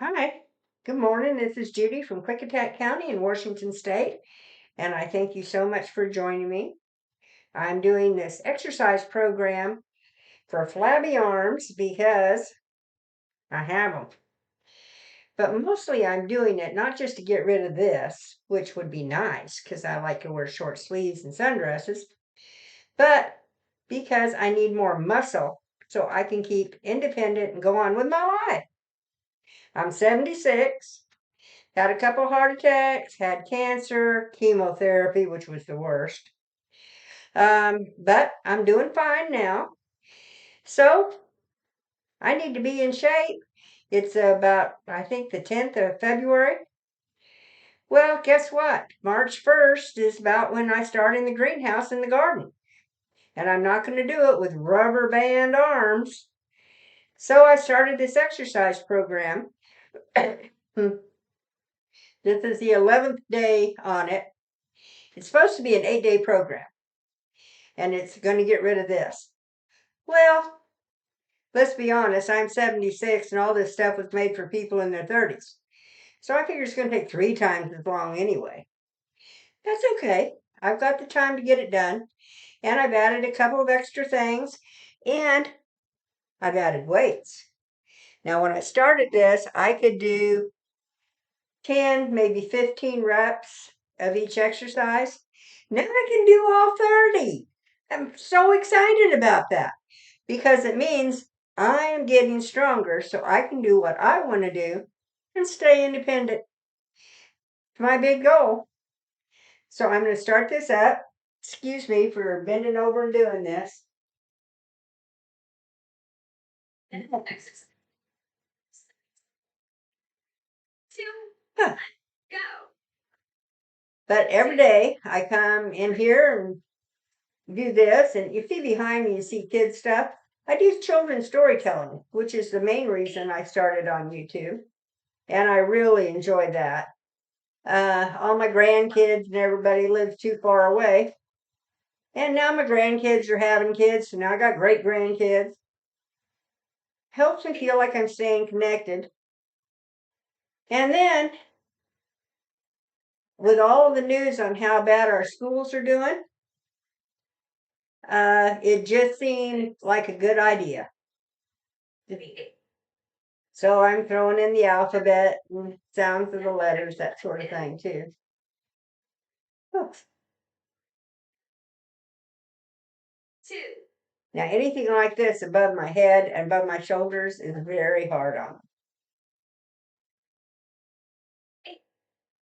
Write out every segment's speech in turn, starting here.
Hi, good morning. This is Judy from Klickitat County in Washington State, and I thank you so much for joining me. I'm doing this exercise program for flabby arms because I have them. But mostly I'm doing it not just to get rid of this, which would be nice because I like to wear short sleeves and sundresses, but because I need more muscle so I can keep independent and go on with my life. I'm 76. Had a couple heart attacks, had cancer, chemotherapy, which was the worst. But I'm doing fine now. So I need to be in shape. It's about, I think, the 10th of February. Well, guess what? March 1st is about when I start in the greenhouse in the garden. And I'm not going to do it with rubber band arms. So I started this exercise program. This is the 11th day on it. It's supposed to be an 8-day program. And it's going to get rid of this. Well, let's be honest, I'm 76 and all this stuff was made for people in their 30s. So I figure it's going to take 3 times as long anyway. That's okay. I've got the time to get it done. And I've added a couple of extra things. And I've added weights. Now, when I started this, I could do 10, maybe 15 reps of each exercise. Now I can do all 30. I'm so excited about that because it means I am getting stronger so I can do what I want to do and stay independent. It's my big goal. So I'm going to start this up. Excuse me for bending over and doing this. Huh. But every day I come in here and do this, and you see behind me, you see kids stuff. I do children's storytelling, which is the main reason I started on YouTube, and I really enjoy that. All my grandkids and everybody lives too far away, and now my grandkids are having kids, so now I got great grandkids. Helps me feel like I'm staying connected. And then, with all the news on how bad our schools are doing, it just seemed like a good idea. So I'm throwing in the alphabet and sounds of the letters, that sort of thing too. Oops. Now anything like this above my head and above my shoulders is very hard on me.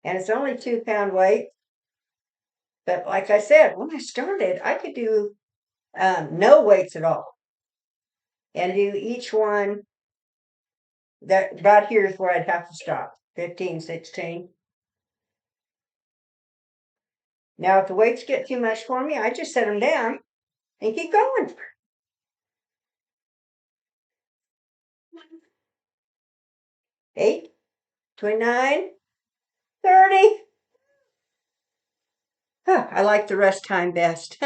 And it's only 2-pound weight. But like I said, when I started, I could do no weights at all. And do each one, that about here is where I'd have to stop. 15, 16. Now if the weights get too much for me, I just set them down and keep going. 8, 29, 30. Huh, I like the rest time best.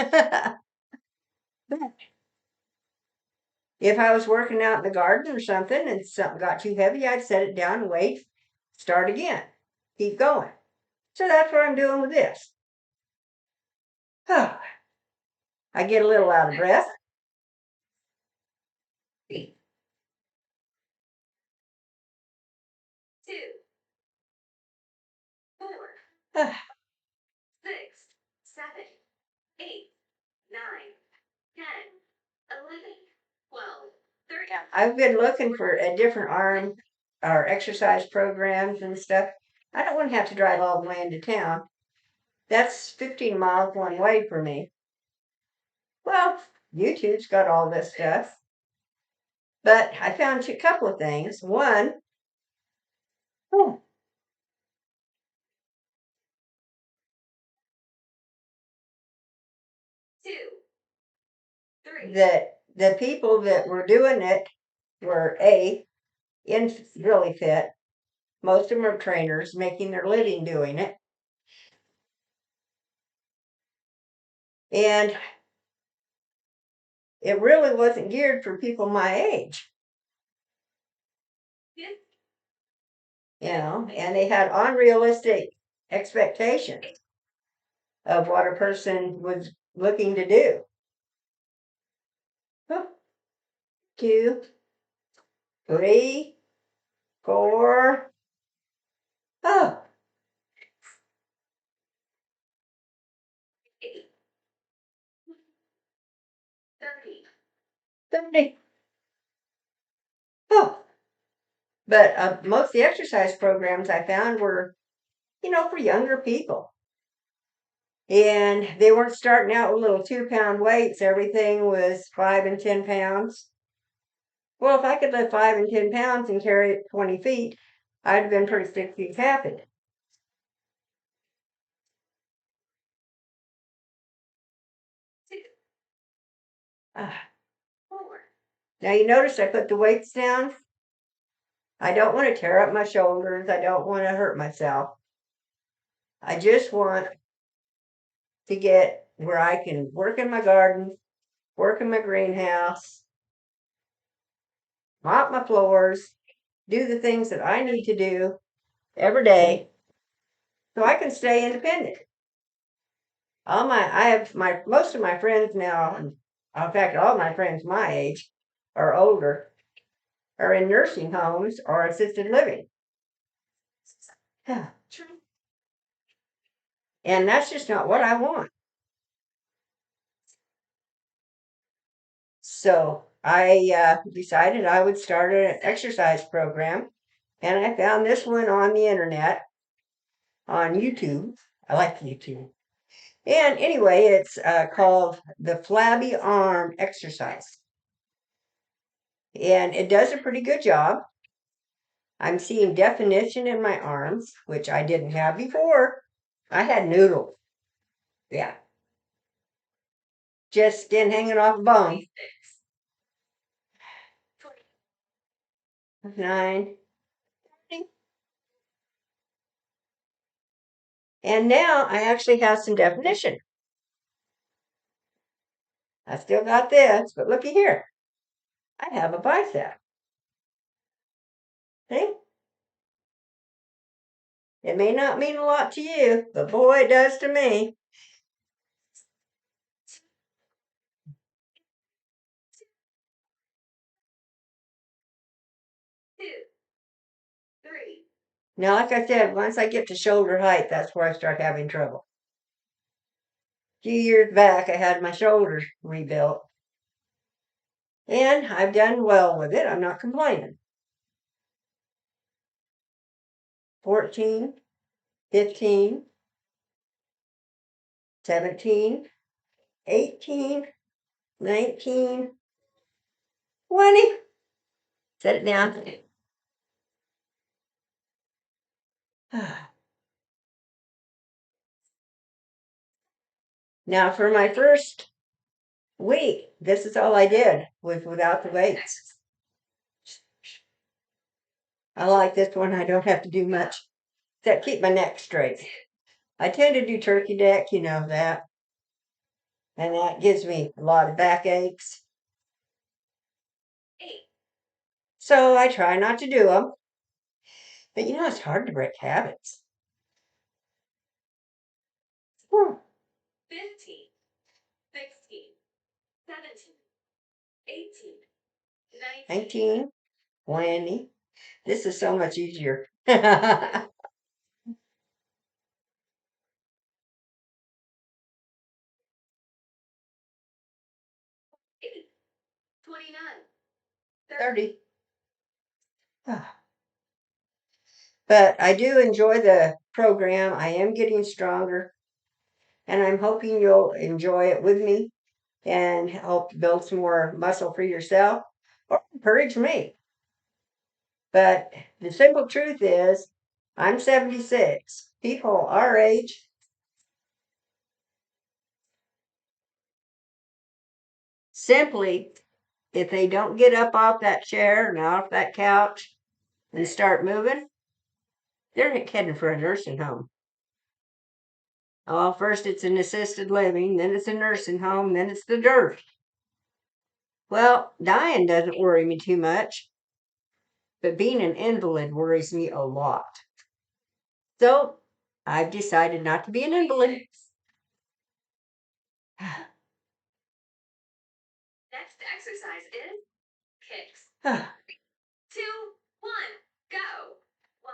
If I was working out in the garden or something and something got too heavy, I'd set it down and wait, start again, keep going. So that's what I'm doing with this. I get a little out of breath. 2, 4, 6, 7, 8, 9, 10, 11, 12, 13. I've been looking for a different arm or exercise programs and stuff. I don't want to have to drive all the way into town. That's 15 miles one way for me. Well, YouTube's got all this stuff. But I found a couple of things. One, oh, that the people that were doing it were really fit. Most of them are trainers making their living doing it. And it really wasn't geared for people my age. and they had unrealistic expectations of what a person was looking to do. Oh, 2, 3, 4. Oh, 30. Oh, but most of the exercise programs I found were, for younger people. And they weren't starting out with little 2-pound weights. Everything was 5 and 10 pounds. Well, if I could lift 5 and 10 pounds and carry it 20 feet, I'd have been pretty happy. Ah. Now you notice I put the weights down. I don't want to tear up my shoulders. I don't want to hurt myself. I just want to get where I can work in my garden, work in my greenhouse, mop my floors, do the things that I need to do every day so I can stay independent. I have most of my friends now, in fact, all my friends my age or older are in nursing homes or assisted living. And that's just not what I want. So I decided I would start an exercise program, and I found this one on the internet, on YouTube. I like YouTube. And anyway, it's called the Flabby Arm Exercise. And it does a pretty good job. I'm seeing definition in my arms, which I didn't have before. I had noodles. Yeah. Just skin hanging off a bone. 9. And now I actually have some definition. I still got this, but looky here. I have a bicep. See? It may not mean a lot to you, but boy, it does to me. Now, like I said, once I get to shoulder height, that's where I start having trouble. A few years back, I had my shoulders rebuilt. And I've done well with it. I'm not complaining. 14, 15, 17, 18, 19, 20. Set it down. Now, for my first week, this is all I did was without the weights. I like this one. I don't have to do much except keep my neck straight. I tend to do turkey neck, you know that. And that gives me a lot of backaches. So I try not to do them. But it's hard to break habits. 15, 16, 17, 18, 19, 20. This is so much easier. 29, 30. But I do enjoy the program. I am getting stronger. And I'm hoping you'll enjoy it with me and help build some more muscle for yourself or encourage me. But the simple truth is, I'm 76. People our age simply, if they don't get up off that chair and off that couch and start moving, they're heading for a nursing home. Oh, first it's an assisted living, then it's a nursing home, then it's the dirt. Well, dying doesn't worry me too much. but being an invalid worries me a lot. So I've decided not to be an invalid. Next exercise is kicks. 2, 1, go. 1,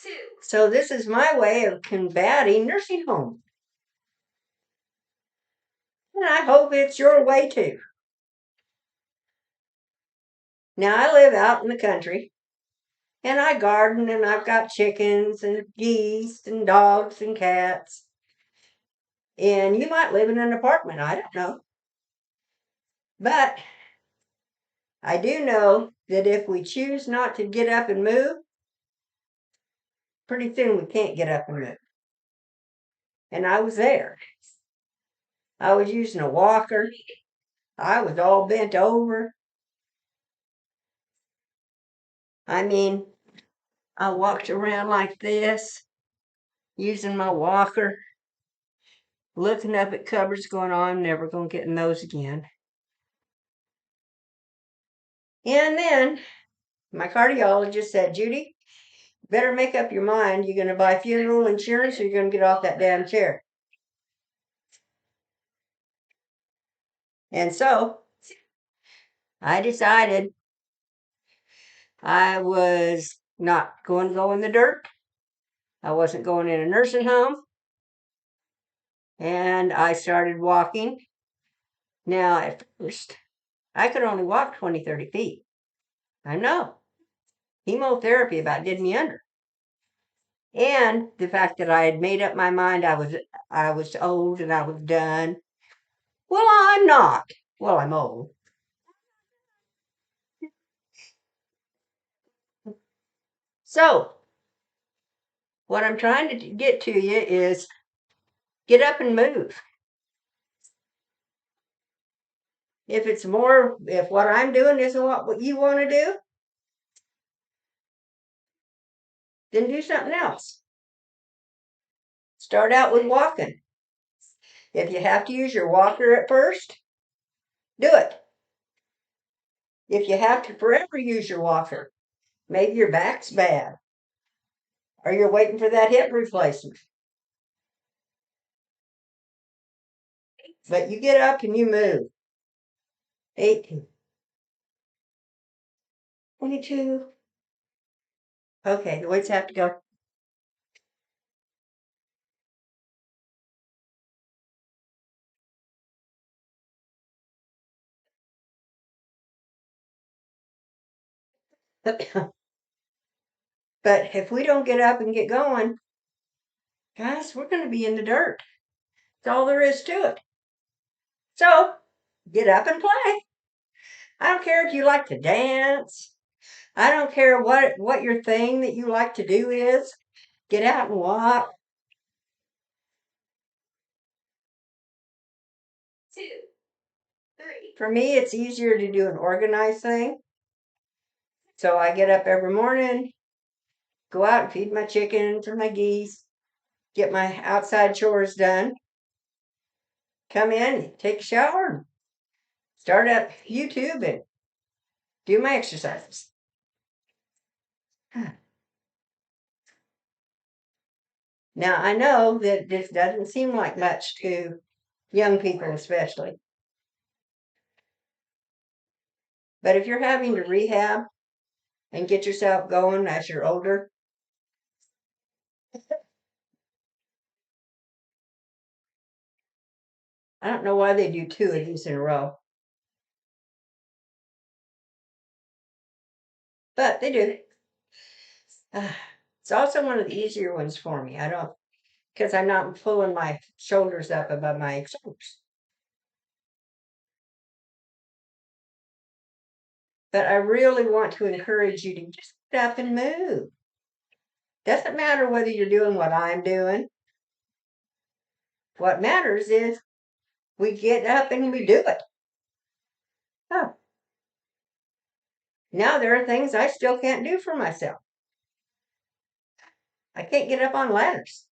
2. So this is my way of combating nursing home. And I hope it's your way too. Now I live out in the country and I garden and I've got chickens and geese and dogs and cats. And you might live in an apartment, I don't know. But I do know that if we choose not to get up and move, pretty soon we can't get up and move. And I was there. I was using a walker. I was all bent over. I mean, I walked around like this, using my walker, looking up at cupboards going, oh, I'm never going to get in those again. And then my cardiologist said, Judy, better make up your mind. You're going to buy funeral insurance or you're going to get off that damn chair. And so I decided I was not going to go in the dirt. I wasn't going in a nursing home. And I started walking. Now, at first, I could only walk 20, 30 feet. I know. Chemotherapy about did me under. And the fact that I had made up my mind I was old and I was done. Well, I'm not. Well, I'm old. So, what I'm trying to get to you is get up and move. If what I'm doing isn't what you want to do, then do something else. Start out with walking. If you have to use your walker at first, do it. If you have to forever use your walker, maybe your back's bad, or you're waiting for that hip replacement. But you get up and you move. 18. 22. Okay, the weights have to go. But if we don't get up and get going, guys, we're going to be in the dirt. That's all there is to it. So get up and play. I don't care if you like to dance. I don't care what your thing that you like to do is. Get out and walk. 2, 3. For me, it's easier to do an organized thing. So I get up every morning, go out and feed my chickens or my geese, get my outside chores done, come in, take a shower, start up YouTube and do my exercises. Now, I know that this doesn't seem like much to young people, especially. But if you're having to rehab and get yourself going as you're older, I don't know why they do 2 of these in a row. But they do. It's also one of the easier ones for me. Because I'm not pulling my shoulders up above my shoulders. But I really want to encourage you to just get up and move. Doesn't matter whether you're doing what I'm doing. What matters is we get up and we do it. Oh. Now there are things I still can't do for myself. I can't get up on ladders.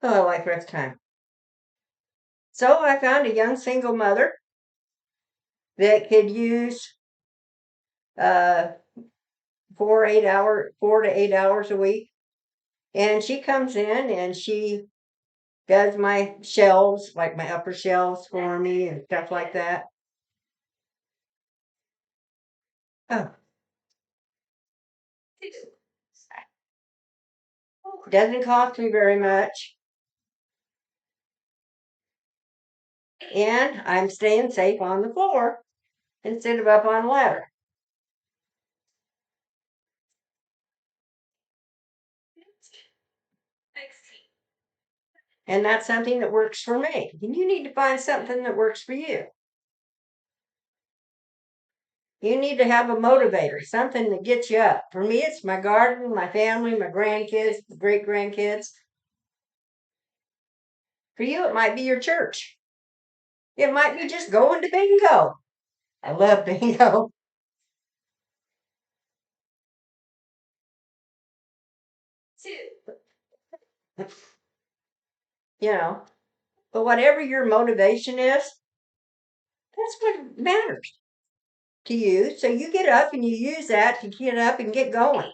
Oh, like rest time. So I found a young single mother that could use uh, 4 to 8 hours a week. And she comes in and she does my shelves, like my upper shelves for me and stuff like that. Oh, 2, 4, doesn't cost me very much. 8, And I'm staying safe on the floor instead of up on a ladder. 16, And that's something that works for me. And you need to find something that works for you. You need to have a motivator, something that gets you up. For me, it's my garden, my family, my grandkids, great grandkids. For you, it might be your church. It might be just going to bingo. I love bingo. 2, You know, but whatever your motivation is, that's what matters to you. So you get up and you use that to get up and get going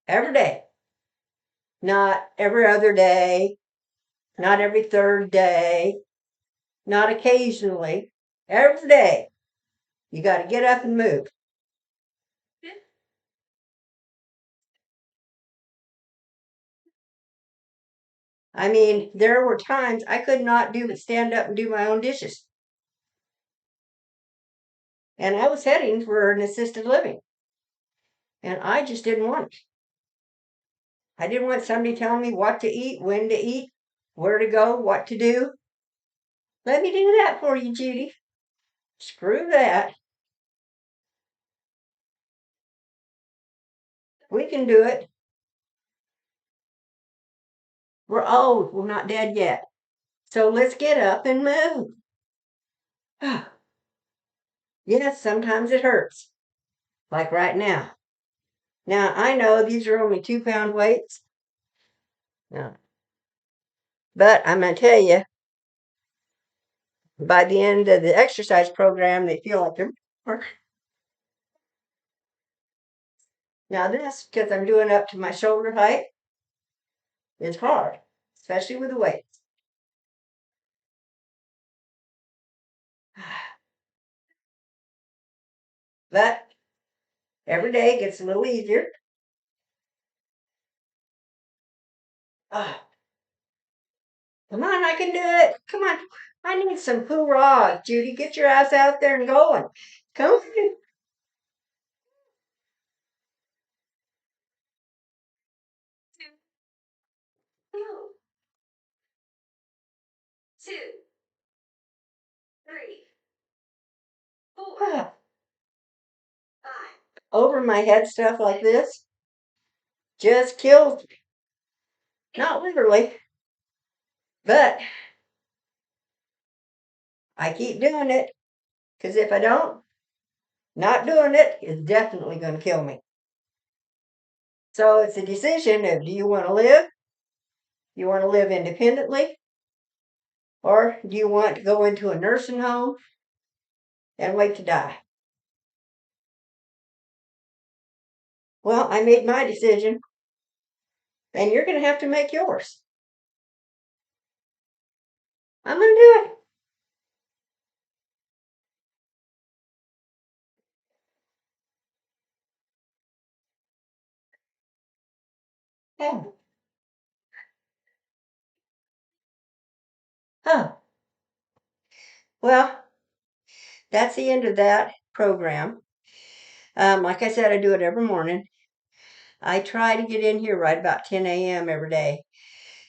every day, not every other day, not every third day, not occasionally, every day. You got to get up and move. 5, I mean, there were times I could not do but stand up and do my own dishes. And I was heading for an assisted living. And I just didn't want it. I didn't want somebody telling me what to eat, when to eat, where to go, what to do. Let me do that for you, Judy. Screw that. We can do it. We're old. We're not dead yet. So let's get up and move. Yes, sometimes it hurts. Like right now. Now, I know these are only 2 pound weights. No. But I'm going to tell you, by the end of the exercise program, they feel like they're more. Now, this, because I'm doing up to my shoulder height, is hard, especially with the weights. But every day gets a little easier. Ah, come on, I can do it. Come on. I need some hoorah, Judy. Get your ass out there and going. Come on. 2, 2, 3, 4, Ah, 5, over my head stuff like this just kills me. Not literally, but I keep doing it because if I don't, not doing it is definitely going to kill me. So it's a decision of do you want to live? You want to live independently? Or do you want to go into a nursing home and wait to die? Well, I made my decision, and you're going to have to make yours. I'm going to do it. Oh, oh. Well, that's the end of that program. Like I said, I do it every morning. I try to get in here right about 10 a.m. every day.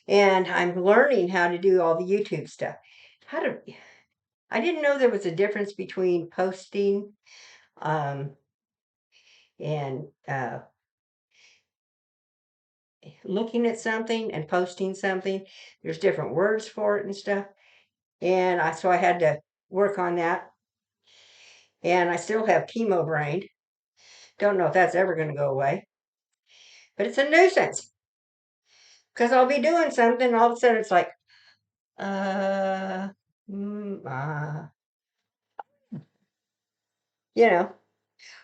And I'm learning how to do all the YouTube stuff. How to I didn't know there was a difference between posting um, and looking at something and posting something. There's different words for it and stuff. And so I had to work on that. And I still have chemo brain. Don't know if that's ever going to go away. But it's a nuisance because I'll be doing something. All of a sudden it's like, uh, mm, uh, you know.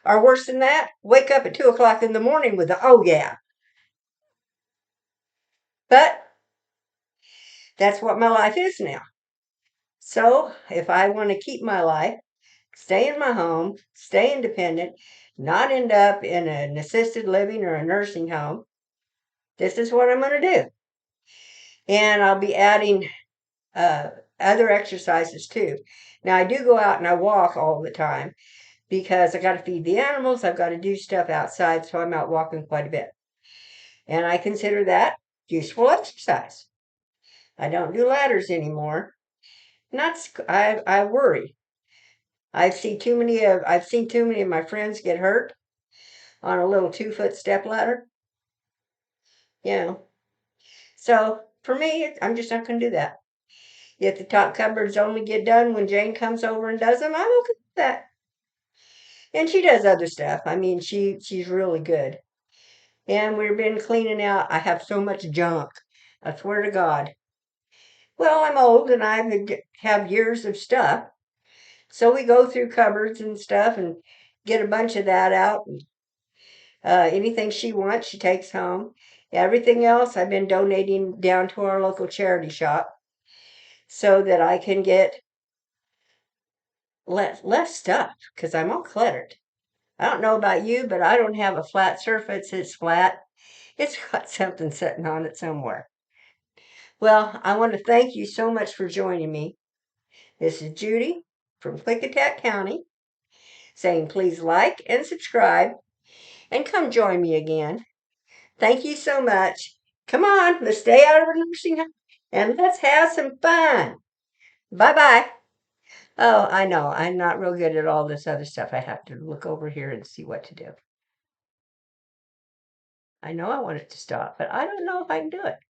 Or worse than that, wake up at 2 o'clock in the morning with a oh yeah. But that's what my life is now. So if I want to keep my life, stay in my home, stay independent, not end up in an assisted living or a nursing home, this is what I'm going to do. And I'll be adding uh, other exercises too. Now, I do go out and I walk all the time because I got to feed the animals, I've got to do stuff outside, so I'm out walking quite a bit. And I consider that useful exercise. I don't do ladders anymore. Not I worry. I've seen too many of my friends get hurt on a little 2 foot step ladder. You know, so for me, I'm just not going to do that. If the top cupboards only get done when Jane comes over and does them, I'm okay with that. And she does other stuff. I mean, she's really good. And we've been cleaning out. I have so much junk. I swear to God. Well, I'm old and I have years of stuff. So we go through cupboards and stuff and get a bunch of that out. And, anything she wants, she takes home. Everything else, I've been donating down to our local charity shop so that I can get less stuff because I'm all cluttered. I don't know about you, but I don't have a flat surface. It's flat. It's got something sitting on it somewhere. Well, I want to thank you so much for joining me. This is Judy from Klickitat County saying please like and subscribe and come join me again. Thank you so much. Come on, let's stay out of a nursing home and let's have some fun. Bye bye. Oh, I know. I'm not real good at all this other stuff. I have to look over here and see what to do. I know I want it to stop, but I don't know if I can do it.